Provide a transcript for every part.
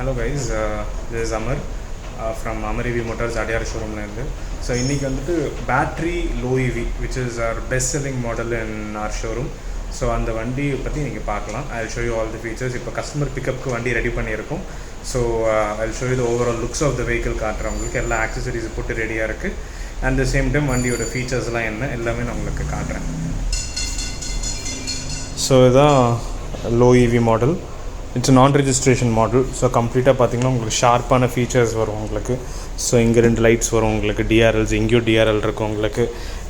Hello guys, this is Amar from Amar EV Motors Adyar showroom. So இன்னைக்கு வந்துட்டு battery low EV which is our best selling model in our showroom. So அந்த வண்டி பற்றி நீங்கள் பார்க்கலாம். I'll show you all the features. இப்போ customer பிக்கப்புக்கு வண்டி ready பண்ணியிருக்கோம். So I'll show you the overall looks of the vehicle காட்டுறேன். உங்களுக்கு எல்லா ஆக்சசரிஸ் போட்டு ரெடியாக இருக்குது. அட் த சேம் டைம் வண்டியோட ஃபீச்சர்ஸ்லாம் என்ன எல்லாமே நான் உங்களுக்கு காட்டுறேன். ஸோ இதுதான் லோ EV மாடல். இட்ஸ் நான் ரெஜிஸ்ட்ரேஷன் மாடல். ஸோ கம்ப்ளீட்டாக பார்த்திங்கன்னா உங்களுக்கு ஷார்ப்பான ஃபீச்சர்ஸ் வரும் உங்களுக்கு. ஸோ இங்கே 2 லைட்ஸ் வரும் உங்களுக்கு, டிஆர்எல்ஸ் இங்கேயும் டிஆர்எல் இருக்கும் உங்களுக்கு.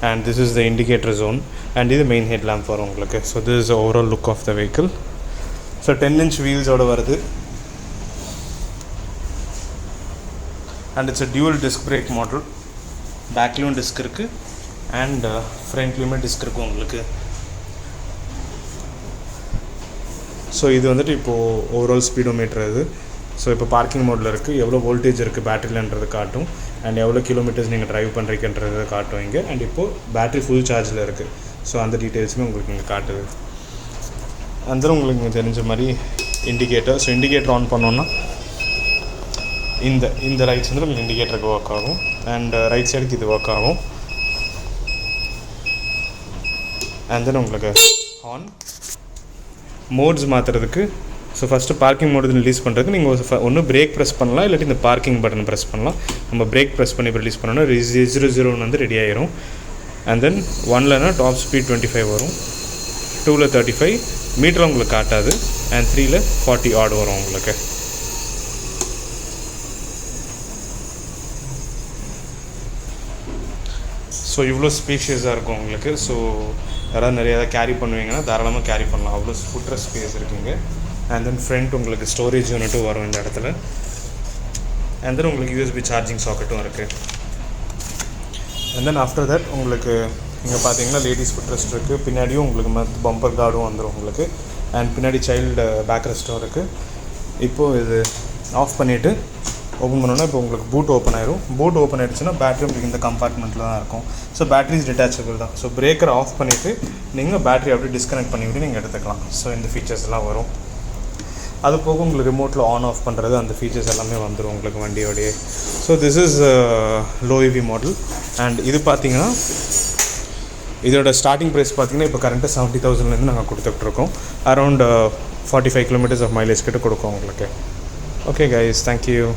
And this is the indicator zone and இது மெயின் ஹெட் லேம்ப் வரும் உங்களுக்கு. So this is overall look of the vehicle. So 10-inch வீல்ஸோடு வருது. And it's a dual disc brake model. பேக்லேயும் டிஸ்க் இருக்குது அண்ட் ஃப்ரண்ட்லேயுமே டிஸ்க் இருக்கும் உங்களுக்கு. ஸோ இது வந்துட்டு இப்போது ஓவரால் ஸ்பீடோமீட்டர் இது. ஸோ இப்போ பார்க்கிங் மோடில் இருக்குது, எவ்வளோ வோல்டேஜ் இருக்குது பேட்டரியிலன்றது காட்டும். அண்ட் எவ்வளோ கிலோமீட்டர்ஸ் நீங்கள் ட்ரைவ் பண்ணுறீங்கன்றது காட்டும் இங்கே. அண்ட் இப்போது பேட்டரி ஃபுல் சார்ஜில் இருக்குது. ஸோ அந்த டீட்டெயில்ஸுமே உங்களுக்கு இங்கே காட்டுது. அந்த உங்களுக்கு இங்கே தெரிஞ்ச மாதிரி இண்டிகேட்டர். ஸோ இண்டிகேட்டர் ஆன் பண்ணோன்னா இந்த ரைட்ஸ் வந்து உங்களுக்கு இண்டிகேட்டருக்கு ஒர்க் ஆகும். அண்ட் ரைட் சைடுக்கு இது ஒர்க் ஆகும். அண்ட் தென் உங்களுக்கு ஆன் மோட்ஸ் மாற்றுறதுக்கு. So first parking mode release பண்ணுறதுக்கு நீங்கள் ஒன்று பிரேக் ப்ரெஸ் பண்ணலாம், இல்லாட்டி இந்த பார்க்கிங் பட்டன் ப்ரெஸ் பண்ணலாம். நம்ம பிரேக் ப்ரெஸ் பண்ணி ரிலீஸ் பண்ணோன்னா 0-0 வந்து ரெடி ஆயிரும். அண்ட் தென் 1லனா டாப் ஸ்பீட் 25 வரும், 2ல் 35, மீட்டரில் உங்களுக்கு காட்டாது. அண்ட் 3ல் 40 ஆட் வரும் உங்களுக்கு. ஸோ இவ்வளோ ஸ்பேஷியஸாக இருக்கும் உங்களுக்கு. ஸோ யாராவது நிறையா கேரி பண்ணுவீங்கன்னா தாராளமாக கேரி பண்ணலாம், அவ்வளோ ஃபுட்ரஸ் ஸ்பேஸ் இருக்குங்க. அண்ட் தென் ஃப்ரண்ட் உங்களுக்கு ஸ்டோரேஜ் யூனிட்டும் வரும் இந்த இடத்துல. அண்ட் தென் உங்களுக்கு யூஎஸ்பி சார்ஜிங் சாக்கெட்டும் இருக்குது. அண்ட் தென் ஆஃப்டர் தட் உங்களுக்கு இங்கே பார்த்தீங்கன்னா லேடிஸ் ஃபுட்ரெஸ்ட் இருக்குது. பின்னாடியும் உங்களுக்கு பம்பர் கார்டும் வந்துடும் உங்களுக்கு. அண்ட் பின்னாடி சைல்டு பேக் ரெஸ்ட்டும் இருக்குது. இப்போது இது ஆஃப் பண்ணிவிட்டு ஓப்பன் பண்ணோன்னா இப்போ உங்களுக்கு பூட் ஓப்பன் ஆயிரும். பூட் ஓப்பன் ஆகிடுச்சுன்னா பேட்டரி உங்களுக்கு இந்த கம்பார்ட்மெண்ட்டில் தான் இருக்கும். ஸோ பேட்டரிஸ் டிட்டாச்சபிள் தான். ஸோ பிரேக்கரை ஆஃப் பண்ணிவிட்டு நீங்கள் பேட்டரி அப்படியே டிஸ்கனெக்ட் பண்ணிவிட்டு நீங்கள் எடுத்துக்கலாம். ஸோ இந்த ஃபீச்சர்ஸ் எல்லாம் வரும். அது போக உங்களுக்கு ரிமோட்டில் ஆன் ஆஃப் பண்ணுறது அந்த ஃபீச்சர்ஸ் எல்லாமே வந்துடும் உங்களுக்கு வண்டியோடைய. So this is low EV model. And இது பார்த்தீங்கன்னா இதோட ஸ்டார்டிங் ப்ரைஸ் பார்த்தீங்கன்னா இப்போ கரண்ட்டாக 70,000லேருந்து நாங்கள் கொடுத்துட்ருக்கோம். அரௌண்ட் 45 kilometers ஆஃப் மைலேஜ் கிட்ட கொடுக்கும் உங்களுக்கு. Okay guys, thank you.